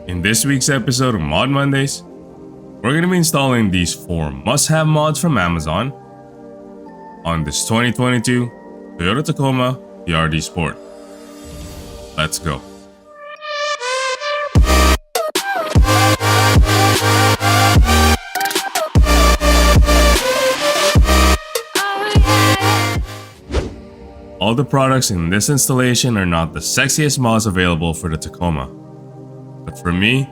In this week's episode of Mod Mondays, we're going to be installing these 4 must-have mods from Amazon on this 2022 Toyota Tacoma TRD Sport. Let's go. All the products in this installation are not the sexiest mods available for the Tacoma, but for me,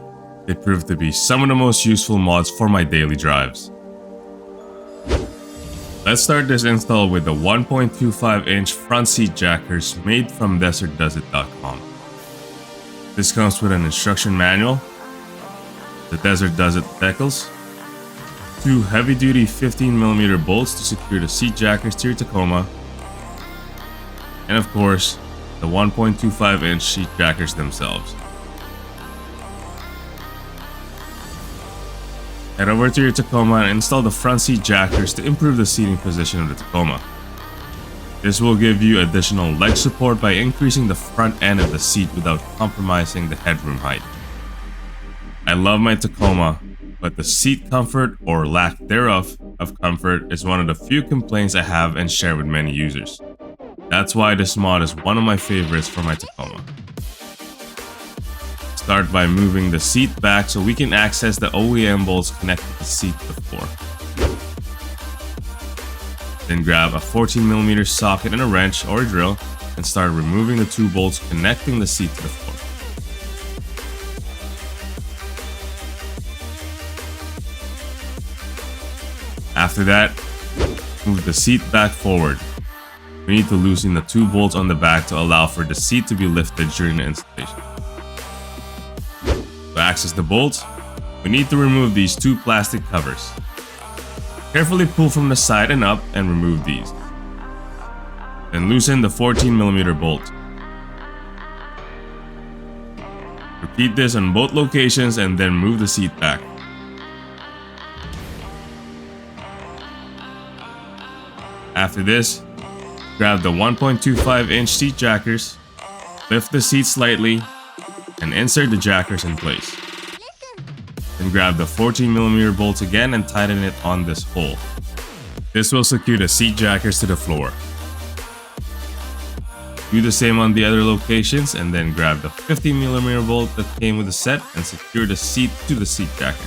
they proved to be some of the most useful mods for my daily drives. Let's start this install with the 1.25-inch front seat jackers made from DesertDoesIt.com. This comes with an instruction manual, the Desert Does It decals, 2 heavy-duty 15mm bolts to secure the seat jackers to your Tacoma, and of course, the 1.25-inch seat jackers themselves. Head over to your Tacoma and install the front seat jackers to improve the seating position of the Tacoma. This will give you additional leg support by increasing the front end of the seat without compromising the headroom height. I love my Tacoma, but the seat comfort or lack thereof of comfort is one of the few complaints I have and share with many users. That's why this mod is one of my favorites for my Tacoma. Start by moving the seat back so we can access the OEM bolts connected to the seat to the floor. Then grab a 14mm socket and a wrench or a drill and start removing the 2 bolts connecting the seat to the floor. After that, move the seat back forward. We need to loosen the 2 bolts on the back to allow for the seat to be lifted during the installation. To access the bolts, we need to remove these 2 plastic covers. Carefully pull from the side and up and remove these. Then loosen the 14mm bolt. Repeat this on both locations and then move the seat back. After this, grab the 1.25-inch seat jackers, lift the seat slightly, and insert the jackers in place. Then grab the 14mm bolts again and tighten it on this hole. This will secure the seat jackers to the floor. Do the same on the other locations and then grab the 15mm bolt that came with the set and secure the seat to the seat jacker.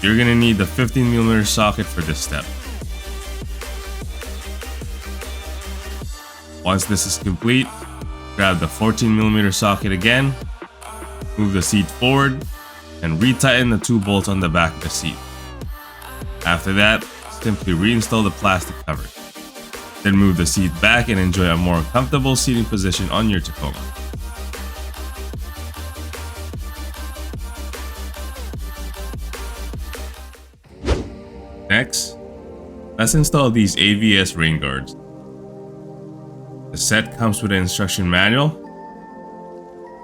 You're gonna need the 15mm socket for this step. Once this is complete, grab the 14mm socket again, move the seat forward, and retighten the 2 bolts on the back of the seat. After that, simply reinstall the plastic cover. Then move the seat back and enjoy a more comfortable seating position on your Tacoma. Next, let's install these AVS rain guards. The set comes with an instruction manual,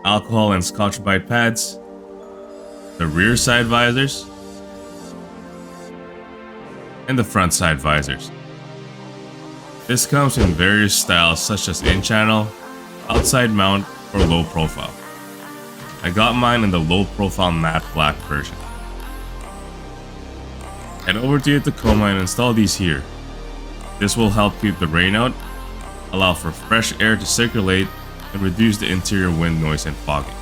alcohol and Scotch-Brite pads, the rear side visors, and the front side visors. This comes in various styles such as in-channel, outside mount, or low profile. I got mine in the low profile matte black version. Head over to your Tacoma and install these here. This will help keep the rain out, allow for fresh air to circulate, and reduce the interior wind noise and fogging.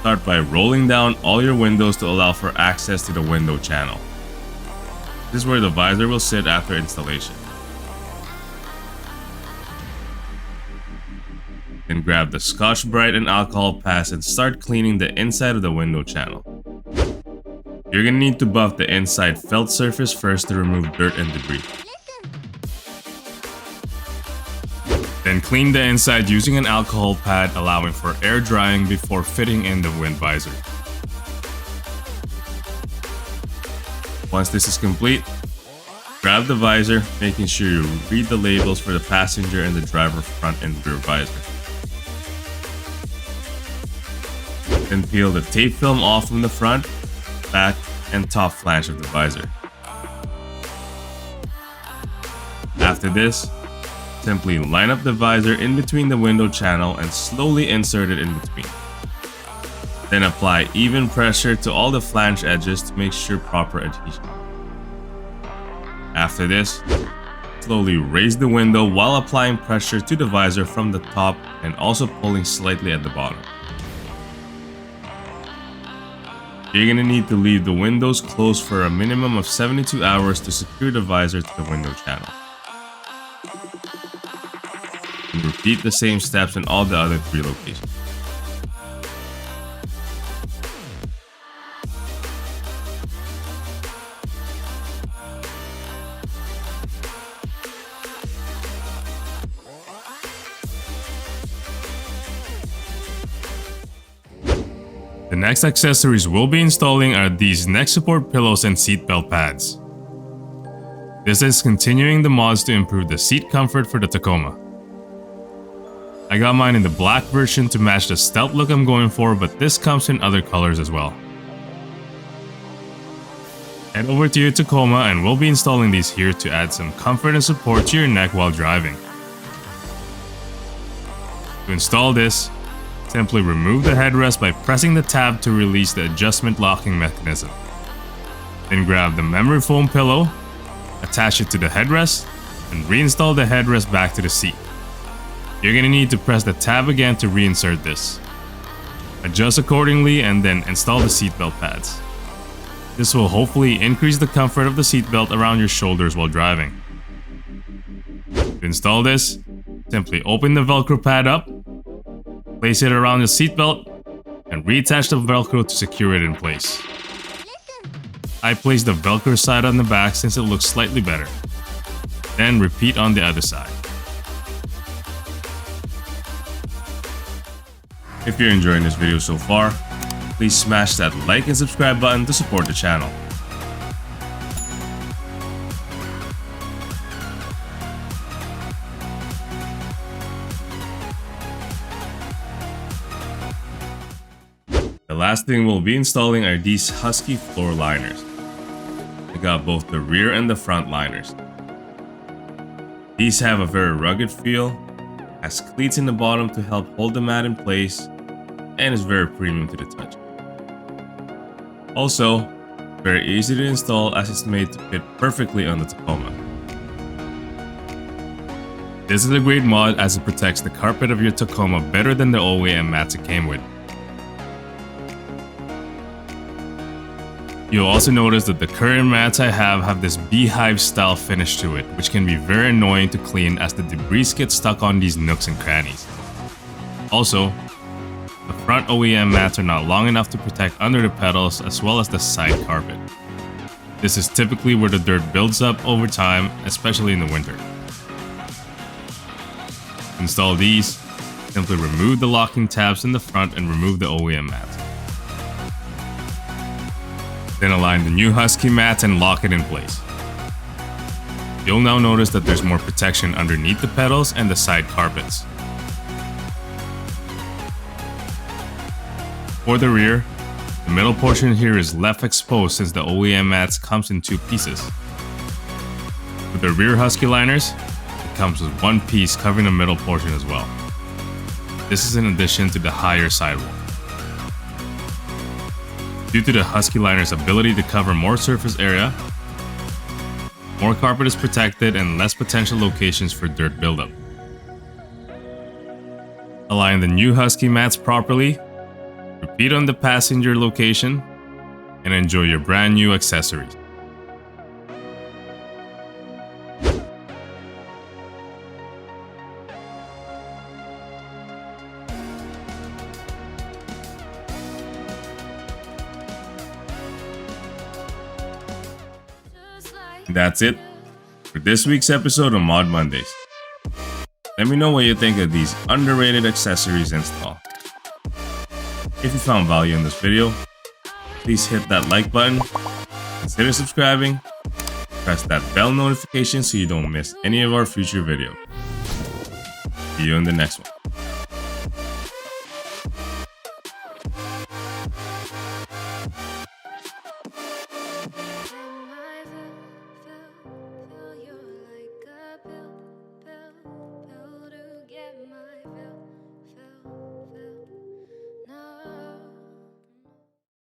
Start by rolling down all your windows to allow for access to the window channel. This is where the visor will sit after installation. Then grab the Scotch-Brite and alcohol pads and start cleaning the inside of the window channel. You're gonna need to buff the inside felt surface first to remove dirt and debris. Then clean the inside using an alcohol pad, allowing for air drying before fitting in the wind visor. Once this is complete, grab the visor, making sure you read the labels for the passenger and the driver front and rear visor. Then peel the tape film off from the front, back, and top flange of the visor. After this, Simply line up the visor in between the window channel and slowly insert it in between. Then apply even pressure to all the flange edges to make sure proper adhesion. After this, slowly raise the window while applying pressure to the visor from the top and also pulling slightly at the bottom. You're going to need to leave the windows closed for a minimum of 72 hours to secure the visor to the window channel. And repeat the same steps in all the other 3 locations. The next accessories we'll be installing are these neck support pillows and seatbelt pads. This is continuing the mods to improve the seat comfort for the Tacoma. I got mine in the black version to match the stealth look I'm going for, but this comes in other colors as well. Head over to your Tacoma and we'll be installing these here to add some comfort and support to your neck while driving. To install this, simply remove the headrest by pressing the tab to release the adjustment locking mechanism. Then grab the memory foam pillow, attach it to the headrest, and reinstall the headrest back to the seat. You're going to need to press the tab again to reinsert this. Adjust accordingly and then install the seatbelt pads. This will hopefully increase the comfort of the seatbelt around your shoulders while driving. To install this, simply open the Velcro pad up, place it around the seatbelt, and reattach the Velcro to secure it in place. I placed the Velcro side on the back since it looks slightly better. Then repeat on the other side. If you're enjoying this video so far, please smash that like and subscribe button to support the channel. The last thing we'll be installing are these Husky floor liners. I got both the rear and the front liners. These have a very rugged feel, has cleats in the bottom to help hold the mat in place, and is very premium to the touch. Also, very easy to install as it's made to fit perfectly on the Tacoma. This is a great mod as it protects the carpet of your Tacoma better than the OEM mats it came with. You'll also notice that the current mats I have this beehive style finish to it, which can be very annoying to clean as the debris gets stuck on these nooks and crannies. Also, the front OEM mats are not long enough to protect under the pedals as well as the side carpet. This is typically where the dirt builds up over time, especially in the winter. To install these, simply remove the locking tabs in the front and remove the OEM mats. Then align the new Husky mats and lock it in place. You'll now notice that there's more protection underneath the pedals and the side carpets. For the rear, the middle portion here is left exposed since the OEM mats comes in 2 pieces. With the rear Husky liners, it comes with 1 piece covering the middle portion as well. This is in addition to the higher sidewall. Due to the Husky liner's ability to cover more surface area, more carpet is protected and less potential locations for dirt buildup. Align the new Husky mats properly, repeat on the passenger location, and enjoy your brand new accessories. That's it for this week's episode of Mod Mondays. Let me know what you think of these underrated accessories install. If you found value in this video, please hit that like button, consider subscribing, press that bell notification so you don't miss any of our future videos. See you in the next one.